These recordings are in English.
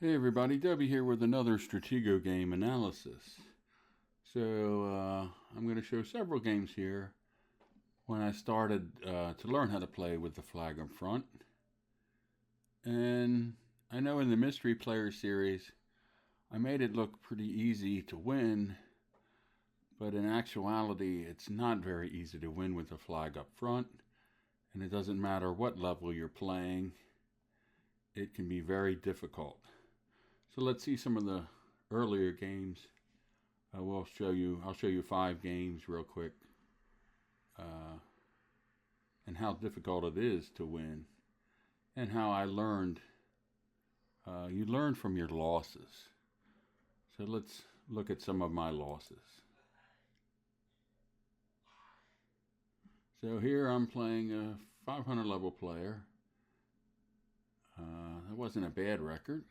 Hey everybody, Debbie here with another Stratego game analysis. I'm going to show several games here when I started to learn how to play with the flag in front. And I know in the Mystery Player series, I made it look pretty easy to win, but in actuality, it's not very easy to win with the flag up front. And it doesn't matter what level you're playing, it can be very difficult. So let's see some of the earlier games. I'll show you 5 games real quick, and how difficult it is to win, and how I learned. You learn from your losses. So let's look at some of my losses. So here I'm playing a 500 level player. That wasn't a bad record.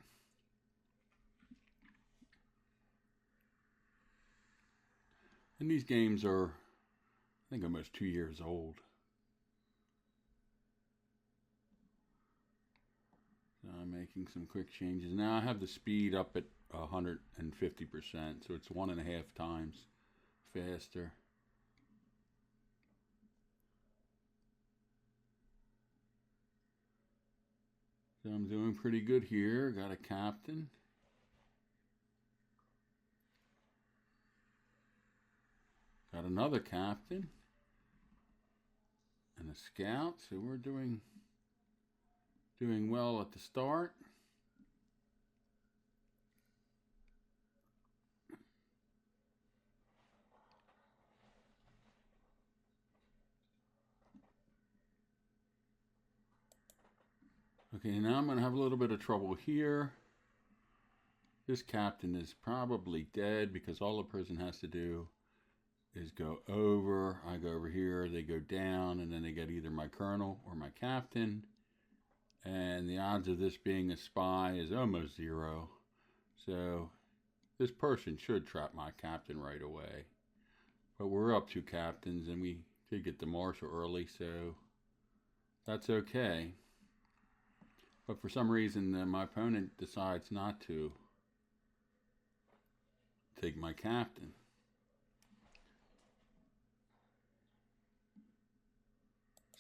And these games are, I think, almost 2 years old. So I'm making some quick changes. Now I have the speed up at 150%, so it's 1.5 times faster. So I'm doing pretty good here. Got a captain. Got another captain and a scout, so we're doing well at the start. Okay, now I'm going to have a little bit of trouble here. This captain is probably dead because all the person has to do is go over. I go over here, they go down, and then they get either my colonel or my captain. And the odds of this being a spy is almost 0. So this person should trap my captain right away. But we're up 2 captains, and we did get the marshal early, so that's okay. But for some reason, my opponent decides not to take my captain.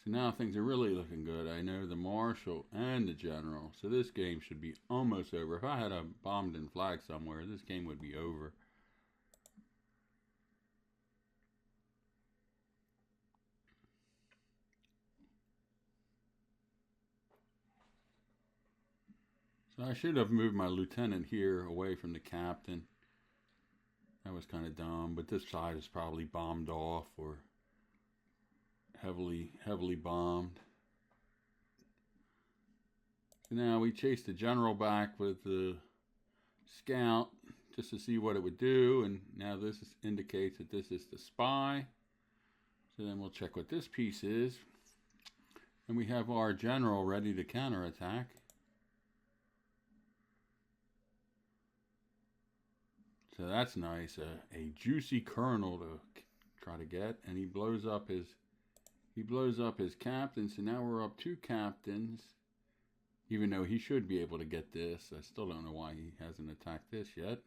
So now things are really looking good. I know the marshal and the general. So this game should be almost over. If I had a bombed in flag somewhere, this game would be over. So I should have moved my lieutenant here away from the captain. That was kind of dumb, but this side is probably bombed off or heavily bombed. So now we chase the general back with the scout just to see what it would do, and now this indicates that this is the spy. So then we'll check what this piece is, and we have our general ready to counterattack. So that's nice, a juicy colonel to try to get, and he blows up his captain. So now we're up 2 captains, even though he should be able to get this. I still don't know why he hasn't attacked this yet.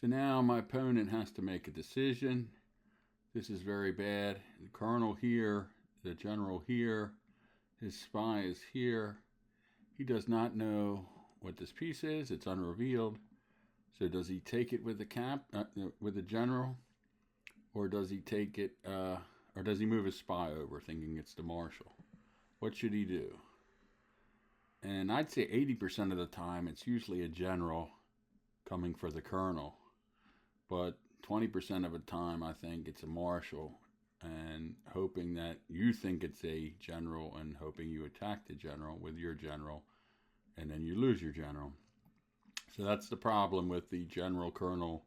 So now my opponent has to make a decision. This is very bad. The colonel here, the general here, his spy is here. He does not know what this piece is. It's unrevealed. So does he take it with the general, or does he take it, or does he move his spy over, thinking it's the marshal? What should he do? And I'd say 80% of the time, it's usually a general coming for the colonel, but 20% of the time, I think it's a marshal, and hoping that you think it's a general, and hoping you attack the general with your general, and then you lose your general. So that's the problem with the general colonel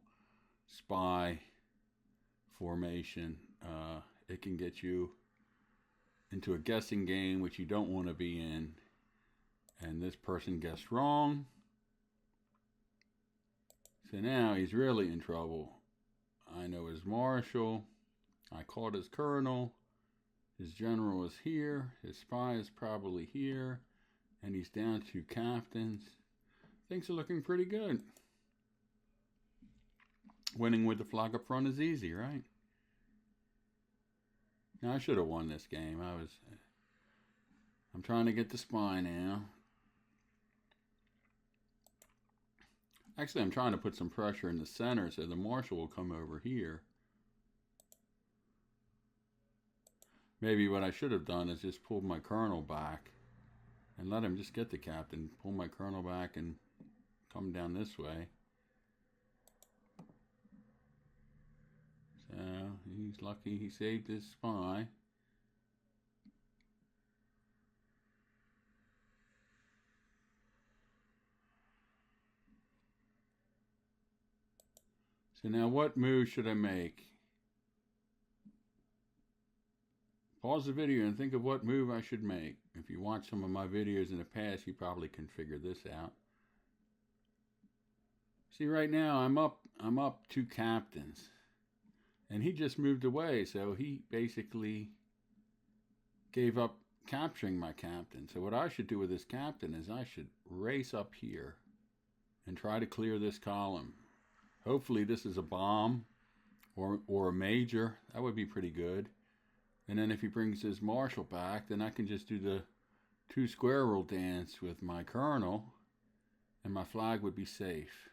spy formation. It can get you into a guessing game, which you don't want to be in. And this person guessed wrong. So now he's really in trouble. I know his marshal. I called his colonel. His general is here. His spy is probably here. And he's down to captains. Things are looking pretty good. Winning with the flag up front is easy, right? Now, I should have won this game. I'm trying to get the spy now. Actually, I'm trying to put some pressure in the center so the marshal will come over here. Maybe what I should have done is just pulled my colonel back and let him just get the captain. Pull my colonel back and come down this way. So he's lucky he saved his spy. So now what move should I make? Pause the video and think of what move I should make. If you watch some of my videos in the past, you probably can figure this out. See, right now I'm up 2 captains. And he just moved away, so he basically gave up capturing my captain. So what I should do with this captain is I should race up here and try to clear this column. Hopefully this is a bomb or a major. That would be pretty good. And then if he brings his marshal back, then I can just do the 2 square rule dance with my colonel, and my flag would be safe.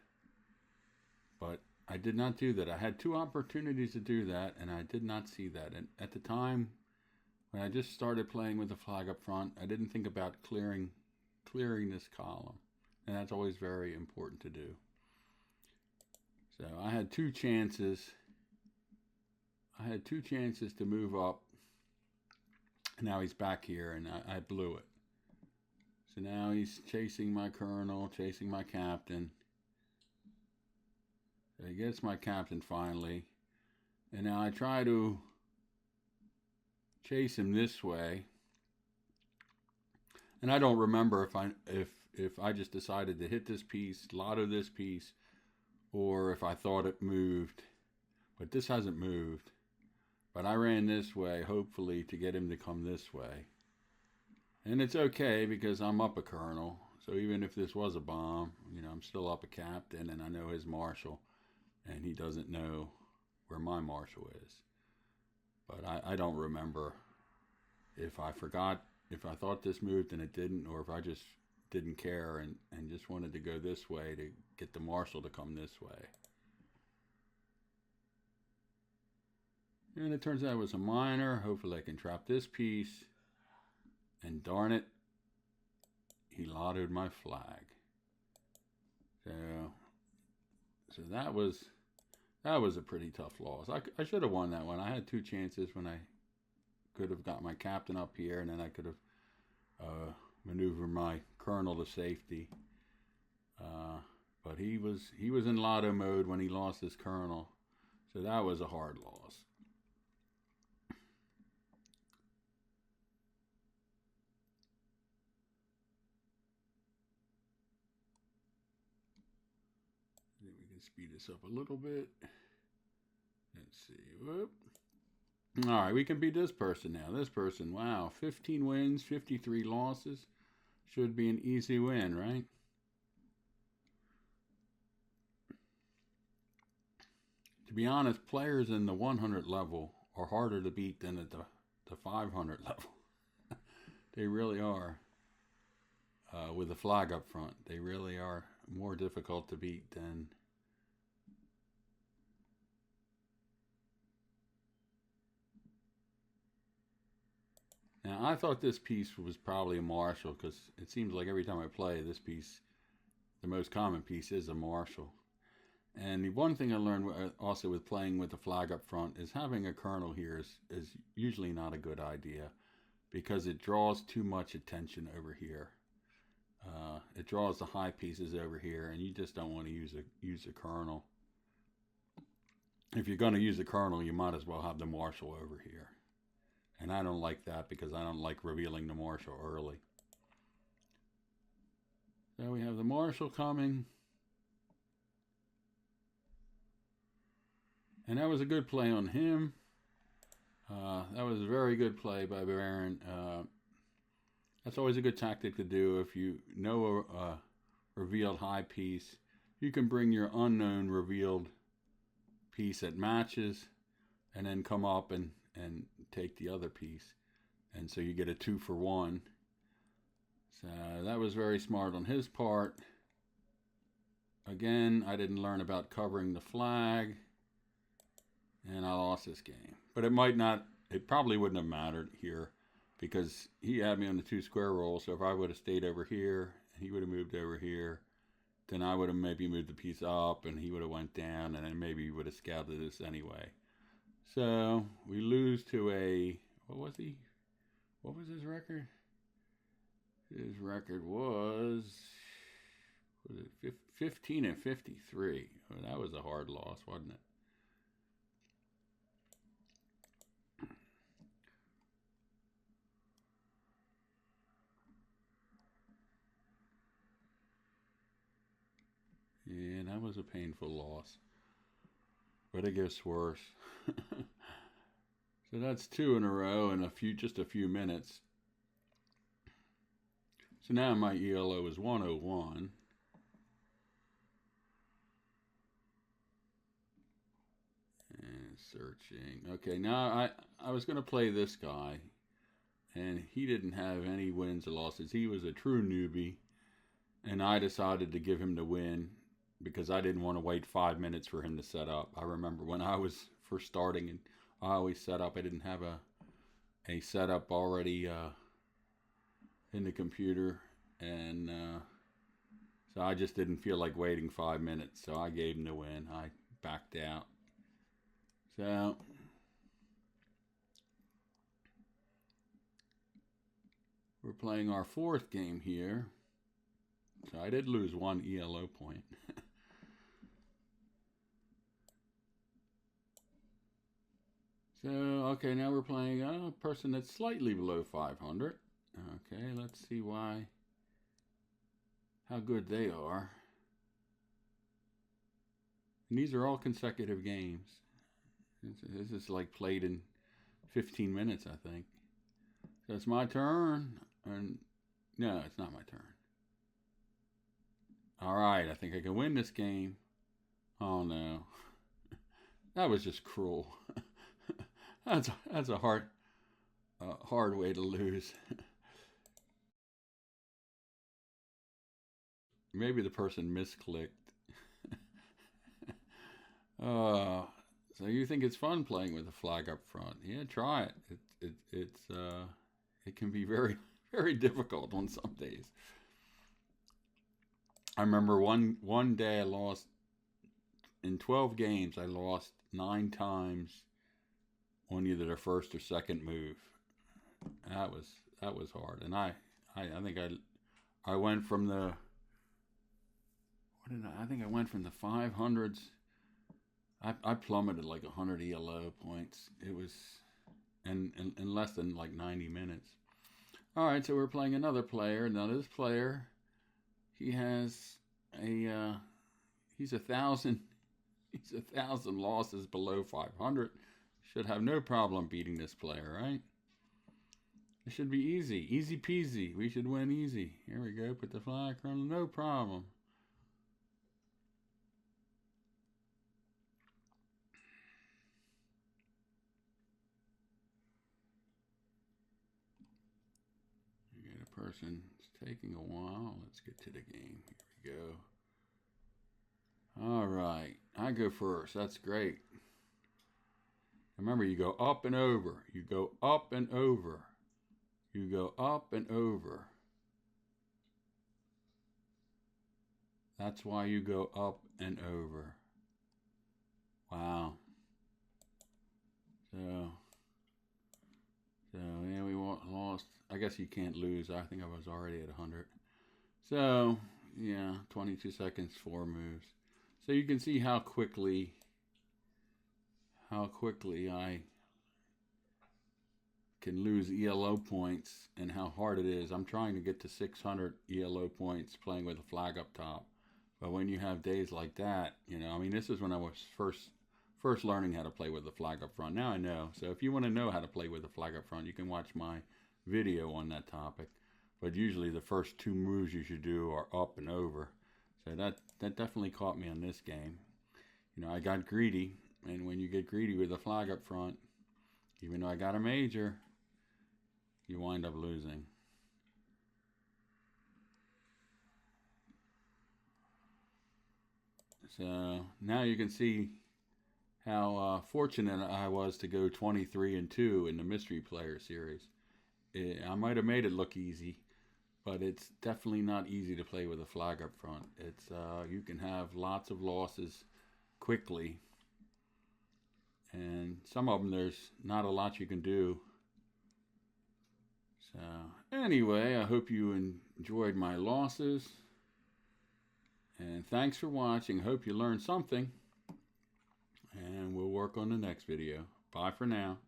But I did not do that. I had 2 opportunities to do that, and I did not see that. And at the time, when I just started playing with the flag up front, I didn't think about clearing this column. And that's always very important to do. So I had 2 chances. I had 2 chances to move up. And now he's back here, and I blew it. So now he's chasing my colonel, chasing my captain. So he gets my captain finally. And now I try to chase him this way. And I don't remember if I just decided to hit this piece, lotto this piece, or if I thought it moved. But this hasn't moved. But I ran this way, hopefully, to get him to come this way. And it's okay because I'm up a colonel. So even if this was a bomb, I'm still up a captain, and I know his marshal. And he doesn't know where my marshal is. But I don't remember if I forgot, if I thought this moved and it didn't, or if I just didn't care and just wanted to go this way to get the marshal to come this way. And it turns out it was a minor. Hopefully I can trap this piece. And darn it, he lottoed my flag. So that was a pretty tough loss. I should have won that one. I had 2 chances when I could have got my captain up here, and then I could have maneuvered my colonel to safety. But he was in lotto mode when he lost his colonel. So that was a hard loss. Speed this up a little bit. Let's see. Whoop. All right, we can beat this person now. This person, wow, 15 wins, 53 losses. Should be an easy win, right? To be honest, players in the 100 level are harder to beat than at the 500 level. They really are. With the flag up front, they really are more difficult to beat than Now, I thought this piece was probably a marshal because it seems like every time I play this piece, the most common piece is a marshal. And the one thing I learned also with playing with the flag up front is having a colonel here is usually not a good idea because it draws too much attention over here. It draws the high pieces over here, and you just don't want to use a colonel. If you're going to use a colonel, you might as well have the marshal over here. And I don't like that because I don't like revealing the marshal early. So we have the marshal coming. And that was a good play on him. That was a very good play by Baron. That's always a good tactic to do. If you know a revealed high piece, you can bring your unknown revealed piece that matches and then come up and take the other piece. And so you get a 2 for 1. So that was very smart on his part. Again, I didn't learn about covering the flag, and I lost this game. But it probably wouldn't have mattered here because he had me on the 2 square roll. So if I would have stayed over here, he would have moved over here, then I would have maybe moved the piece up and he would have went down, and then maybe he would have scouted this anyway. So we lose to a, what was his record? His record was it 15 and 53. Well, that was a hard loss, wasn't it? Yeah, that was a painful loss. But it gets worse. So that's 2 in a row in just a few minutes. So now my ELO is 101. And searching. Okay, now I was going to play this guy, and he didn't have any wins or losses. He was a true newbie, and I decided to give him the win because I didn't want to wait 5 minutes for him to set up. I remember when I was first starting, and I always set up. I didn't have a setup already in the computer, and so I just didn't feel like waiting 5 minutes. So I gave him the win. I backed out. So we're playing our 4th game here. So I did lose 1 ELO point. So, okay, now we're playing a person that's slightly below 500. Okay, let's see how good they are. And these are all consecutive games. This is like played in 15 minutes, I think. So it's my turn. And no, it's not my turn. All right, I think I can win this game. Oh no, that was just cruel. That's a hard way to lose. Maybe the person misclicked. So you think it's fun playing with a flag up front? Yeah, try it. It can be very very difficult on some days. I remember one day I lost in 12 games. I lost 9 times on either the first or second move. That was hard, and I think I went from the I think I went from the 500s. I plummeted like 100 ELO points. It was in less than like 90 minutes. All right, so we're playing another player. Now this player, he has he's 1,000 losses below 500. Should have no problem beating this player, right? It should be easy peasy. We should win easy. Here we go. Put the flag on, no problem. You get a person. It's taking a while. Let's get to the game. Here we go. All right, I go first. That's great. Remember, you go up and over. You go up and over. You go up and over. That's why you go up and over. Wow. So yeah, we lost. I guess you can't lose. I think I was already at 100. So yeah, 22 seconds, 4 moves. So you can see how quickly I can lose ELO points and how hard it is. I'm trying to get to 600 ELO points playing with a flag up top. But when you have days like that, I mean, this is when I was first learning how to play with the flag up front. Now I know. So if you want to know how to play with the flag up front, you can watch my video on that topic. but usually the first two moves you should do are up and over. So that definitely caught me on this game. You know, I got greedy, and when you get greedy with a flag up front, even though I got a major, you wind up losing. So now you can see how fortunate I was to go 23-2 in the Mystery Player series. I might have made it look easy, but it's definitely not easy to play with a flag up front. It's you can have lots of losses quickly, and some of them there's not a lot you can do. So anyway, I hope you enjoyed my losses, and thanks for watching. Hope you learned something, and we'll work on the next video. Bye for now.